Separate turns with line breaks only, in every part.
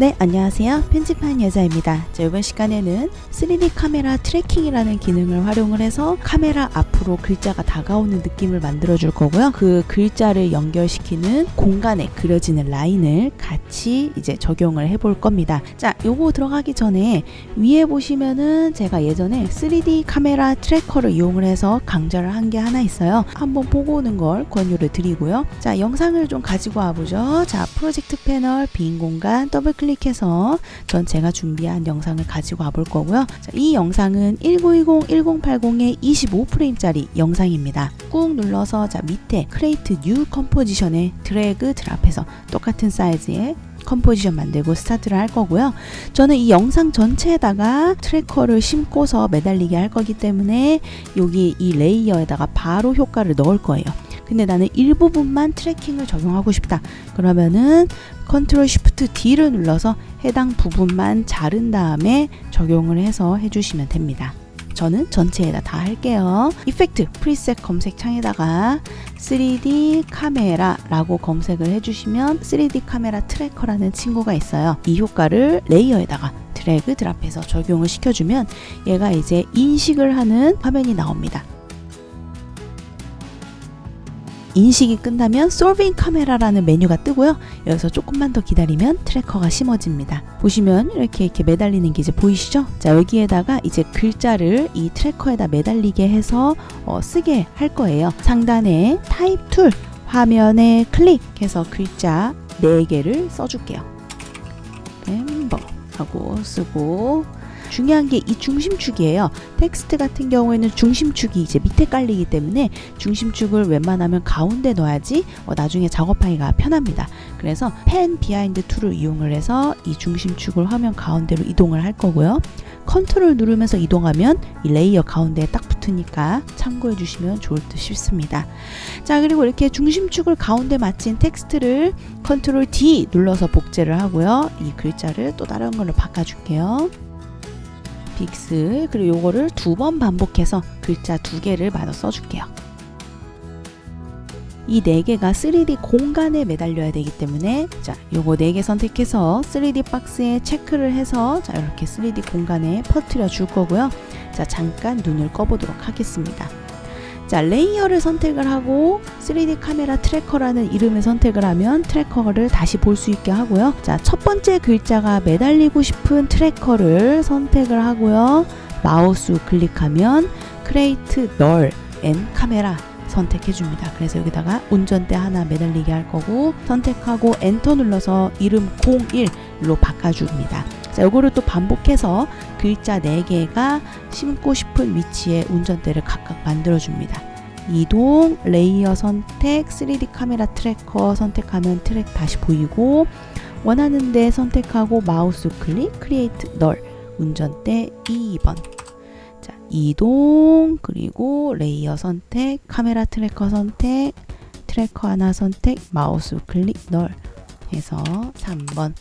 네, 안녕하세요. 편집한 여자입니다. 자, 이번 시간에는 3D 카메라 트래킹이라는 기능을 활용을 해서 카메라 앞으로 글자가 다가오는 느낌을 만들어 줄 거고요. 그 글자를 연결시키는 공간에 그려지는 라인을 같이 이제 적용을 해볼 겁니다. 자, 요거 들어가기 전에 위에 보시면은 제가 예전에 3D 카메라 트래커를 이용을 해서 강좌를 한 게 하나 있어요. 한번 보고 오는 걸 권유를 드리고요. 자, 영상을 좀 가지고 와보죠. 자, 프로젝트 패널 빈 공간 더블 클릭해서 전 제가 준비한 영상을 가지고 와볼 거고요. 자, 이 영상은 1920-1080의 25프레임짜리 영상입니다. 꾹 눌러서 자, 밑에 크리에이트 뉴 컴포지션에 드래그 드랍해서 똑같은 사이즈의 컴포지션 만들고 스타트를 할 거고요. 저는 이 영상 전체에다가 트래커를 심고서 매달리게 할 거기 때문에 여기 이 레이어에다가 바로 효과를 넣을 거예요. 근데 나는 일부분만 트래킹을 적용하고 싶다. 그러면은 컨트롤 쉬프트 D를 눌러서 해당 부분만 자른 다음에 적용을 해서 해주시면 됩니다. 저는 전체에다 다 할게요. 이펙트 프리셋 검색 창에다가 3D 카메라 라고 검색을 해주시면 3D 카메라 트래커라는 친구가 있어요. 이 효과를 레이어에다가 드래그 드랍해서 적용을 시켜주면 얘가 이제 인식을 하는 화면이 나옵니다. 인식이 끝나면 솔빙 카메라라는 메뉴가 뜨고요. 여기서 조금만 더 기다리면 트래커가 심어집니다. 보시면 이렇게 매달리는 게 이제 보이시죠? 자, 여기에다가 이제 글자를 이 트래커에다 매달리게 해서 쓰게 할 거예요. 상단에 타입 툴 화면에 클릭해서 글자 4개를 써줄게요. 멤버 하고 쓰고, 중요한 게 이 중심축이에요. 텍스트 같은 경우에는 중심축이 이제 밑에 깔리기 때문에 중심축을 웬만하면 가운데 넣어야지 나중에 작업하기가 편합니다. 그래서 펜 비하인드 툴을 이용을 해서 이 중심축을 화면 가운데로 이동을 할 거고요. 컨트롤 누르면서 이동하면 이 레이어 가운데에 딱 붙으니까 참고해 주시면 좋을 듯 싶습니다. 자, 그리고 이렇게 중심축을 가운데 맞춘 텍스트를 컨트롤 D 눌러서 복제를 하고요. 이 글자를 또 다른 걸로 바꿔줄게요. 빅스, 그리고 요거를 2번 반복해서 글자 2개를 마저 써줄게요. 이 4개가 3D 공간에 매달려야 되기 때문에 자, 요거 4개 선택해서 3D 박스에 체크를 해서 자, 이렇게 3D 공간에 퍼뜨려 줄 거고요. 자, 잠깐 눈을 꺼보도록 하겠습니다. 자, 레이어를 선택을 하고 3D 카메라 트래커라는 이름을 선택을 하면 트래커를 다시 볼 수 있게 하고요. 자, 첫 번째 글자가 매달리고 싶은 트래커를 선택을 하고요. 마우스 클릭하면 크리에이트 널 앤 카메라 선택해 줍니다. 그래서 여기다가 운전대 하나 매달리게 할 거고, 선택하고 엔터 눌러서 이름 01로 바꿔줍니다. 자, 요거를 또 반복해서 글자 4개가 심고 싶은 위치에 운전대를 각각 만들어줍니다. 이동, 레이어 선택, 3D 카메라 트래커 선택하면 트랙 다시 보이고, 원하는 데 선택하고 마우스 클릭, 크리에이트 널, 운전대 2번. 자, 이동, 그리고 레이어 선택, 카메라 트래커 선택, 트래커 하나 선택, 마우스 클릭 널 해서 3번.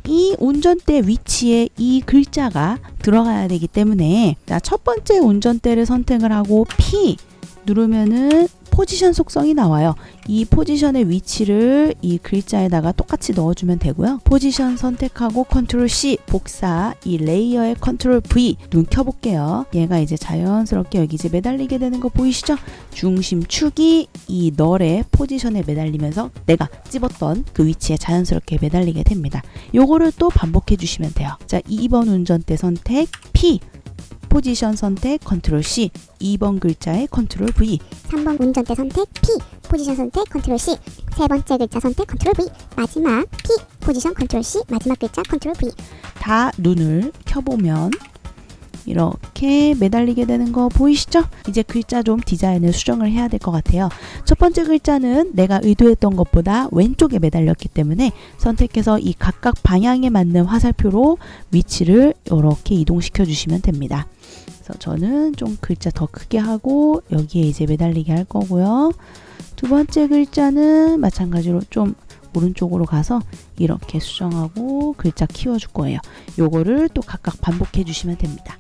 이 운전대 위치에 이 글자가 들어가야 되기 때문에 자, 첫 번째 운전대를 선택을 하고 P 누르면은 포지션 속성이 나와요. 이 포지션의 위치를 이 글자에다가 똑같이 넣어주면 되고요. 포지션 선택하고 컨트롤 C 복사, 이 레이어의 컨트롤 V 눈 켜볼게요. 얘가 이제 자연스럽게 여기 이제 매달리게 되는 거 보이시죠? 중심축이 이 널의 포지션에 매달리면서 내가 찝었던 그 위치에 자연스럽게 매달리게 됩니다. 요거를 또 반복해 주시면 돼요. 자, 2번 운전대 선택 P, 포지션 선택 컨트롤 C, 2번 글자에 컨트롤 V,
3번 운전대 선택 P, 포지션 선택 컨트롤 C, 세 번째 글자 선택 컨트롤 V, 마지막 P, 포지션 컨트롤 C, 마지막 글자 컨트롤 V.
다 눈을 켜보면 이렇게 매달리게 되는 거 보이시죠? 이제 글자 좀 디자인을 수정을 해야 될 것 같아요. 첫 번째 글자는 내가 의도했던 것보다 왼쪽에 매달렸기 때문에 선택해서 이 각각 방향에 맞는 화살표로 위치를 이렇게 이동시켜 주시면 됩니다. 그래서 저는 좀 글자 더 크게 하고 여기에 이제 매달리게 할 거고요. 두 번째 글자는 마찬가지로 좀 오른쪽으로 가서 이렇게 수정하고 글자 키워줄 거예요. 요거를 또 각각 반복해 주시면 됩니다.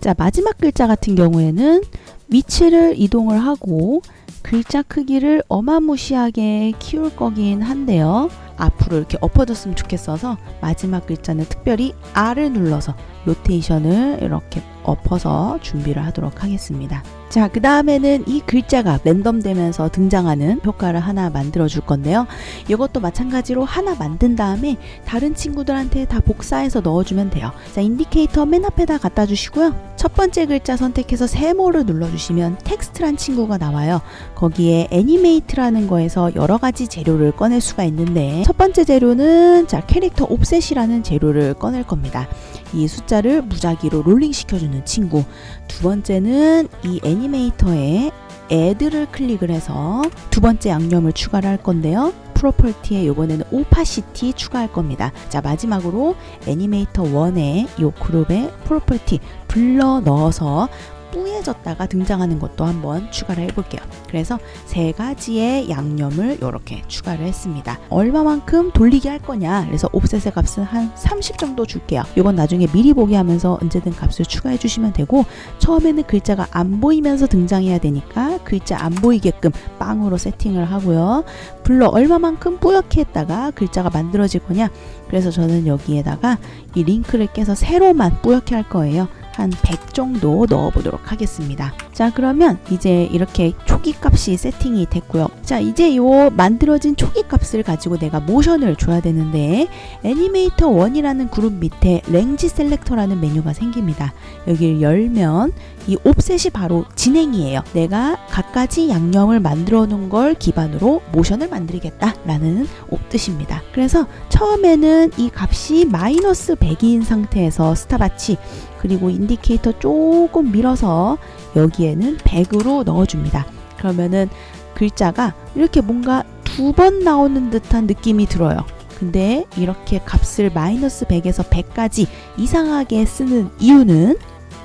자, 마지막 글자 같은 경우에는 위치를 이동을 하고 글자 크기를 어마무시하게 키울 거긴 한데요. 앞으로 이렇게 엎어졌으면 좋겠어서 마지막 글자는 특별히 R을 눌러서 로테이션을 이렇게 엎어서 준비를 하도록 하겠습니다. 자, 그 다음에는 이 글자가 랜덤되면서 등장하는 효과를 하나 만들어 줄 건데요. 이것도 마찬가지로 하나 만든 다음에 다른 친구들한테 다 복사해서 넣어주면 돼요. 자, 인디케이터 맨 앞에다 갖다 주시고요. 첫 번째 글자 선택해서 세모를 눌러주시면 텍스트란 친구가 나와요. 거기에 애니메이트라는 거에서 여러 가지 재료를 꺼낼 수가 있는데 첫 번째 재료는 자, 캐릭터 옵셋이라는 재료를 꺼낼 겁니다. 이 숫자를 무작위로 롤링 시켜주는 친구. 두 번째는 이 애니메이터에 add를 클릭을 해서 두 번째 양념을 추가를 할 건데요. 프로퍼티에 이번에는 오파시티 추가할 겁니다. 자, 마지막으로 애니메이터 1의 이 그룹에 프로퍼티 불러 넣어서 뿌얘졌다가 등장하는 것도 한번 추가를 해볼게요. 그래서 세 가지의 양념을 이렇게 추가를 했습니다. 얼마만큼 돌리게 할 거냐, 그래서 옵셋의 값은 한 30 정도 줄게요. 이건 나중에 미리 보기 하면서 언제든 값을 추가해 주시면 되고, 처음에는 글자가 안 보이면서 등장해야 되니까 글자 안 보이게끔 빵으로 세팅을 하고요. 불러 얼마만큼 뿌옇게 했다가 글자가 만들어질 거냐, 그래서 저는 여기에다가 이 링크를 깨서 세로만 뿌옇게 할 거예요. 한 100 정도 넣어보도록 하겠습니다. 자, 그러면 이제 이렇게 초기 값이 세팅이 됐고요. 자, 이제 요 만들어진 초기 값을 가지고 내가 모션을 줘야 되는데 애니메이터 1이라는 그룹 밑에 랭지 셀렉터라는 메뉴가 생깁니다. 여기를 열면 이 옵셋이 바로 진행이에요. 내가 갖가지 양념을 만들어 놓은 걸 기반으로 모션을 만들겠다 라는 뜻입니다. 그래서 처음에는 이 값이 마이너스 100인 상태에서 스탑와치 그리고 인디케이터 조금 밀어서 여기에는 100으로 넣어줍니다. 그러면은 글자가 이렇게 뭔가 두 번 나오는 듯한 느낌이 들어요. 근데 이렇게 값을 마이너스 100에서 100까지 이상하게 쓰는 이유는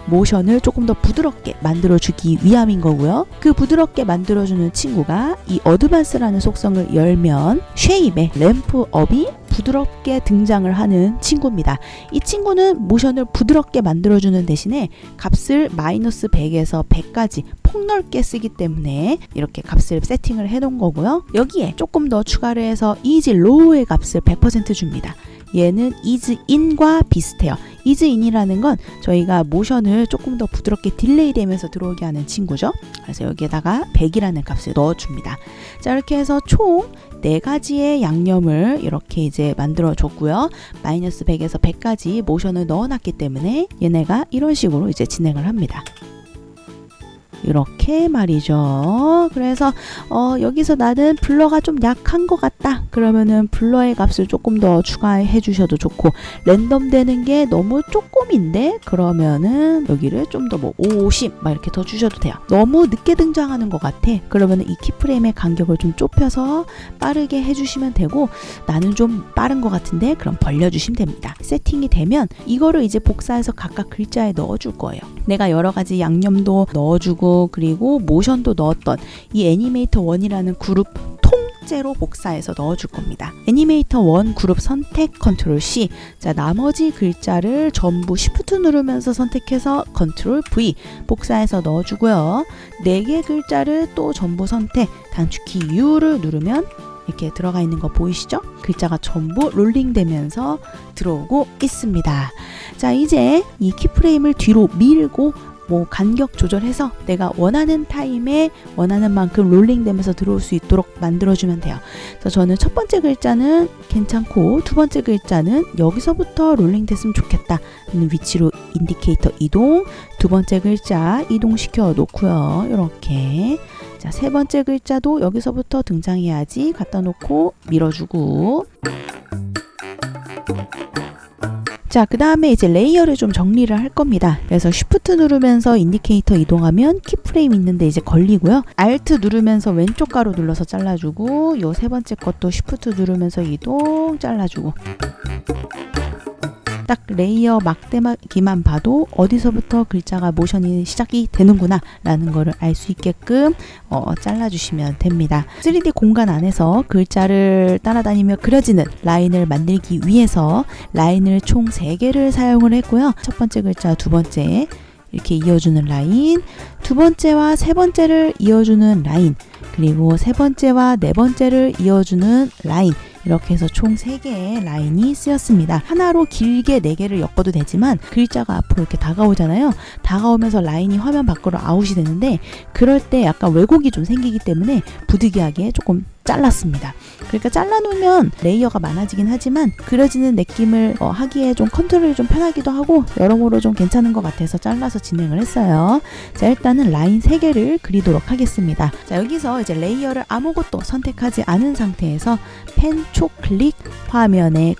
모션을 조금 더 부드럽게 만들어주기 위함인 거고요. 그 부드럽게 만들어주는 친구가 이 어드밴스라는 속성을 열면 쉐입의 램프업이 부드럽게 등장을 하는 친구입니다. 이 친구는 모션을 부드럽게 만들어주는 대신에 값을 마이너스 100에서 100까지 폭넓게 쓰기 때문에 이렇게 값을 세팅을 해 놓은 거고요. 여기에 조금 더 추가를 해서 is low의 값을 100% 줍니다. 얘는 is in과 비슷해요. is in이라는 건 저희가 모션을 조금 더 부드럽게 딜레이 되면서 들어오게 하는 친구죠. 그래서 여기에다가 100이라는 값을 넣어줍니다. 자, 이렇게 해서 총 4가지의 양념을 이렇게 이제 만들어 줬고요. 마이너스 100에서 100까지 모션을 넣어놨기 때문에 얘네가 이런 식으로 이제 진행을 합니다. 이렇게 말이죠. 그래서 여기서 나는 블러가 좀 약한 것 같다. 그러면은 블러의 값을 조금 더 추가해 주셔도 좋고, 랜덤 되는 게 너무 조금인데 그러면은 여기를 좀 더 뭐 50 막 이렇게 더 주셔도 돼요. 너무 늦게 등장하는 것 같아. 그러면은 이 키프레임의 간격을 좀 좁혀서 빠르게 해주시면 되고, 나는 좀 빠른 것 같은데 그럼 벌려주시면 됩니다. 세팅이 되면 이거를 이제 복사해서 각각 글자에 넣어줄 거예요. 내가 여러 가지 양념도 넣어주고 그리고 모션도 넣었던 이 애니메이터 1이라는 그룹 통째로 복사해서 넣어줄 겁니다. 애니메이터 1 그룹 선택 컨트롤 C. 자, 나머지 글자를 전부 Shift 누르면서 선택해서 컨트롤 V 복사해서 넣어주고요. 4개 글자를 또 전부 선택 단축키 U를 누르면 이렇게 들어가 있는 거 보이시죠? 글자가 전부 롤링 되면서 들어오고 있습니다. 자, 이제 이 키프레임을 뒤로 밀고 뭐 간격 조절해서 내가 원하는 타임에 원하는 만큼 롤링 되면서 들어올 수 있도록 만들어주면 돼요. 그래서 저는 첫 번째 글자는 괜찮고 두 번째 글자는 여기서부터 롤링 됐으면 좋겠다 하는 위치로 인디케이터 이동, 두 번째 글자 이동시켜 놓고요. 이렇게. 자, 세 번째 글자도 여기서부터 등장해야지 갖다 놓고 밀어주고, 자, 그 다음에 이제 레이어를 좀 정리를 할 겁니다. 그래서 Shift 누르면서 인디케이터 이동하면 키프레임 있는데 이제 걸리고요. Alt 누르면서 왼쪽 가로 눌러서 잘라주고, 요 세 번째 것도 Shift 누르면서 이동 잘라주고, 딱 레이어 막대기만 봐도 어디서부터 글자가 모션이 시작이 되는구나 라는 거를 알 수 있게끔 잘라주시면 됩니다. 3D 공간 안에서 글자를 따라다니며 그려지는 라인을 만들기 위해서 라인을 총 3개를 사용을 했고요. 첫 번째 글자, 두 번째 이렇게 이어주는 라인, 두 번째와 세 번째를 이어주는 라인, 그리고 세 번째와 네 번째를 이어주는 라인, 이렇게 해서 총 3개의 라인이 쓰였습니다. 하나로 길게 4개를 엮어도 되지만 글자가 앞으로 이렇게 다가오잖아요. 다가오면서 라인이 화면 밖으로 아웃이 되는데 그럴 때 약간 왜곡이 좀 생기기 때문에 부득이하게 조금 잘랐습니다. 그러니까 잘라놓으면 레이어가 많아지긴 하지만 그려지는 느낌을 하기에 좀 컨트롤이 좀 편하기도 하고 여러모로 좀 괜찮은 것 같아서 잘라서 진행을 했어요. 자, 일단은 라인 3개를 그리도록 하겠습니다. 자, 여기서 이제 레이어를 아무것도 선택하지 않은 상태에서 펜 촉 클릭, 화면에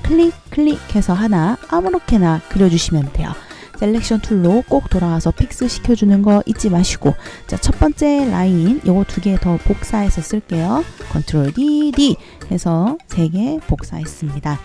클릭해서 하나 아무렇게나 그려주시면 돼요. 셀렉션 툴로 꼭 돌아와서 픽스 시켜주는 거 잊지 마시고, 자, 첫 번째 라인 요거 2개 더 복사해서 쓸게요. 컨트롤 D 해서 3개 복사했습니다.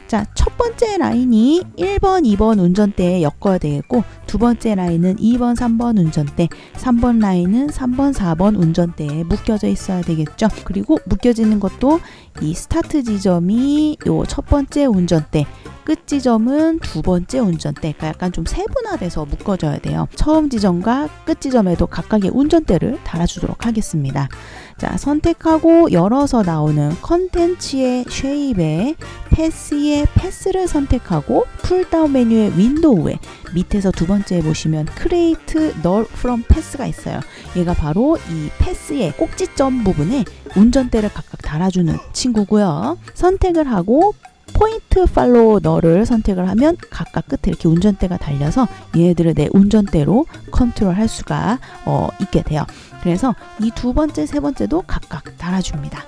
자, 첫 번째 라인이 1번, 2번 운전대에 엮어야 되겠고 두 번째 라인은 2번, 3번 운전대, 3번 라인은 3번, 4번 운전대에 묶여져 있어야 되겠죠. 그리고 묶여지는 것도 이 스타트 지점이 요 첫 번째 운전대, 끝 지점은 두 번째 운전대, 그러니까 약간 좀 세분화돼서 묶어줘야 돼요. 처음 지점과 끝 지점에도 각각의 운전대를 달아주도록 하겠습니다. 자, 선택하고 열어서 나오는 컨텐츠의 쉐입에 패스의 패스를 선택하고 풀다운 메뉴의 윈도우에 밑에서 두 번째 보시면 Create Null from Pass가 있어요. 얘가 바로 이 패스의 꼭지점 부분에 운전대를 각각 달아주는 친구고요. 선택을 하고 포인트 팔로우 너를 선택을 하면 각각 끝에 이렇게 운전대가 달려서 얘네들을 내 운전대로 컨트롤할 수가 있게 돼요. 그래서 이 두 번째, 세 번째도 각각 달아줍니다.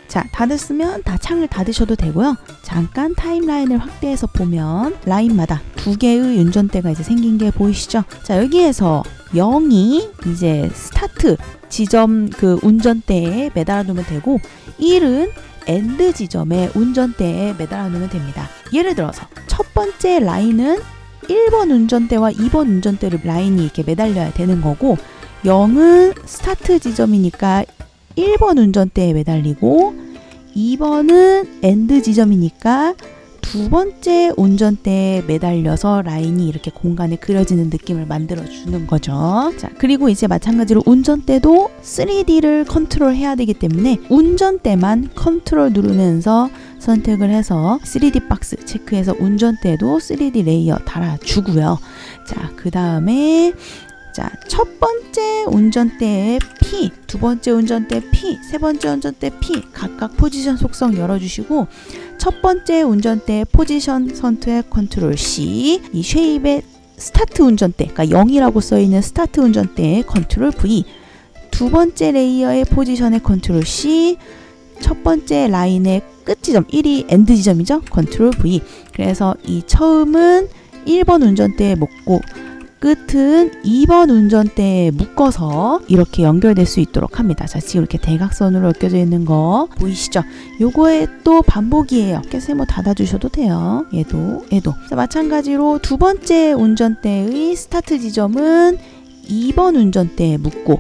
자, 닫았으면 다 창을 닫으셔도 되고요. 잠깐 타임라인을 확대해서 보면 라인마다 2개의 운전대가 이제 생긴 게 보이시죠? 자, 여기에서 0이 이제 스타트 지점 그 운전대에 매달아 두면 되고 1은 엔드 지점에 운전대에 매달아 놓으면 됩니다. 예를 들어서 첫 번째 라인은 1번 운전대와 2번 운전대를 라인이 이렇게 매달려야 되는 거고 0은 스타트 지점이니까 1번 운전대에 매달리고 2번은 엔드 지점이니까 두 번째 운전대에 매달려서 라인이 이렇게 공간에 그려지는 느낌을 만들어주는 거죠. 자, 그리고 이제 마찬가지로 운전대도 3D를 컨트롤해야 되기 때문에 운전대만 컨트롤 누르면서 선택을 해서 3D 박스 체크해서 운전대도 3D 레이어 달아주고요. 자, 그 다음에 자, 첫 번째 운전대에 P, 두 번째 운전대 P, 세 번째 운전대 P 각각 포지션 속성 열어주시고 첫 번째 운전대 포지션 선택 컨트롤 C, 이 쉐입의 스타트 운전대, 그러니까 0이라고 써있는 스타트 운전대에 컨트롤 V, 두 번째 레이어의 포지션에 컨트롤 C, 첫 번째 라인의 끝 지점, 1이 엔드 지점이죠? 컨트롤 V. 그래서 이 처음은 1번 운전대에 묶고 끝은 2번 운전대에 묶어서 이렇게 연결될 수 있도록 합니다. 자, 지금 이렇게 대각선으로 엮여져 있는 거 보이시죠? 요거에 또 반복이에요. 이렇게 뭐 닫아주셔도 돼요. 얘도. 자, 마찬가지로 두 번째 운전대의 스타트 지점은 2번 운전대에 묶고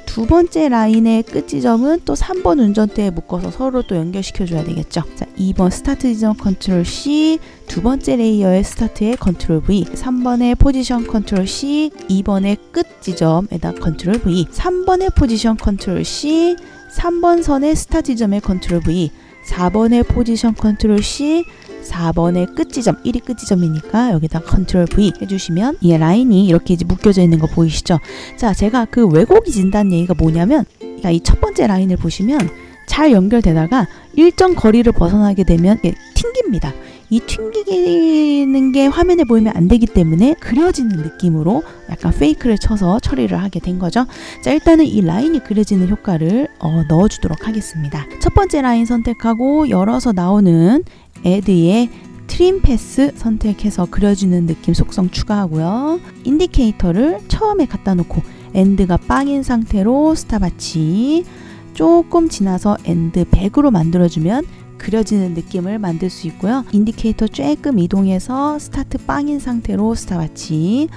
두 번째 라인의 끝 지점은 또 3번 운전대에 묶어서 서로 또 연결시켜줘야 되겠죠. 자, 2번 스타트 지점 컨트롤 C, 두 번째 레이어의 스타트에 컨트롤 V, 3번의 포지션 컨트롤 C, 2번의 끝 지점에다 컨트롤 V, 3번의 포지션 컨트롤 C, 3번 선의 스타트 지점에 컨트롤 V, 4번의 포지션 컨트롤 C, 4번의 끝 지점, 1이 끝 지점이니까 여기다 컨트롤 V 해주시면 이 라인이 이렇게 이제 묶여져 있는 거 보이시죠? 자, 제가 그 왜곡이 진다는 얘기가 뭐냐면, 그러니까 이 첫 번째 라인을 보시면 잘 연결되다가 일정 거리를 벗어나게 되면 튕깁니다. 이 튕기는 게 화면에 보이면 안 되기 때문에 그려지는 느낌으로 약간 페이크를 쳐서 처리를 하게 된 거죠. 자, 일단은 이 라인이 그려지는 효과를 넣어주도록 하겠습니다. 첫 번째 라인 선택하고 열어서 나오는 애드의 트림 패스 선택해서 그려주는 느낌 속성 추가하고요. 인디케이터를 처음에 갖다 놓고 엔드가 빵인 상태로 스탑와치 조금 지나서 엔드 100으로 만들어주면 그려지는 느낌을 만들 수 있고요. 인디케이터 조금 이동해서 스타트 빵인 상태로 스탑와치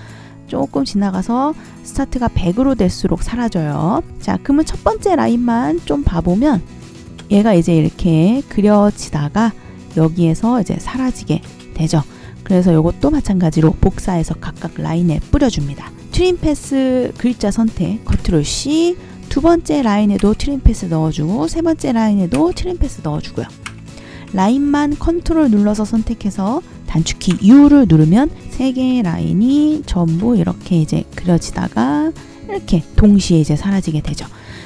조금 지나가서 스타트가 100으로 될수록 사라져요. 자, 그러면 첫 번째 라인만 좀 봐보면 얘가 이제 이렇게 그려지다가 여기에서 이제 사라지게 되죠. 그래서 이것도 마찬가지로 복사해서 각각 라인에 뿌려줍니다. 트림 패스 글자 선택 컨트롤 C, 두 번째 라인에도 트림 패스 넣어주고 세 번째 라인에도 트림 패스 넣어주고요. 라인만 컨트롤 눌러서 선택해서 단축키 U를 누르면 세 개의 라인이 전부 이렇게 이제 그려지다가 이렇게 동시에 이제 사라지게 되죠.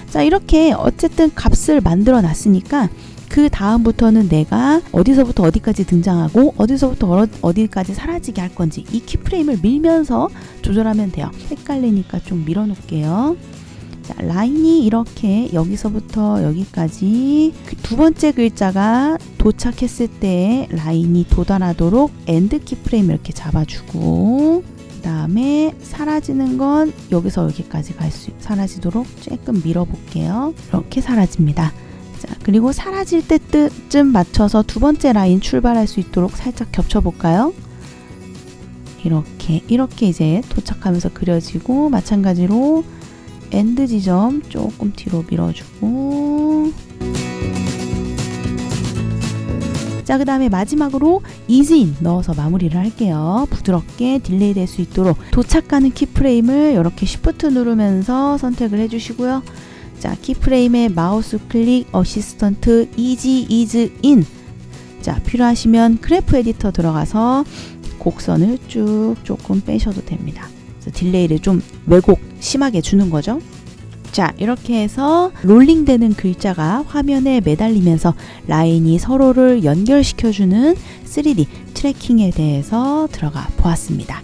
자, 이렇게 어쨌든 값을 만들어 놨으니까 그 다음부터는 내가 어디서부터 어디까지 등장하고 어디서부터 어디까지 사라지게 할 건지 이 키프레임을 밀면서 조절하면 돼요. 헷갈리니까 좀 밀어 놓을게요. 자, 라인이 이렇게 여기서부터 여기까지 두 번째 글자가 도착했을 때 라인이 도달하도록 엔드 키프레임 이렇게 잡아주고, 그 다음에 사라지는 건 여기서 여기까지 사라지도록 조금 밀어볼게요. 이렇게 사라집니다. 자, 그리고 사라질 때쯤 맞춰서 두 번째 라인 출발할 수 있도록 살짝 겹쳐볼까요? 이렇게 이제 도착하면서 그려지고, 마찬가지로 엔드 지점 조금 뒤로 밀어주고, 자, 그 다음에 마지막으로 이즈인 넣어서 마무리를 할게요. 부드럽게 딜레이 될 수 있도록 도착하는 키프레임을 이렇게 쉬프트 누르면서 선택을 해주시고요. 자, 키프레임에 마우스 클릭 어시스턴트 이즈 인. 자, 필요하시면 그래프 에디터 들어가서 곡선을 쭉 조금 빼셔도 됩니다. 그래서 딜레이를 좀 왜곡 심하게 주는 거죠. 자, 이렇게 해서 롤링되는 글자가 화면에 매달리면서 라인이 서로를 연결시켜주는 3D 트래킹에 대해서 들어가 보았습니다.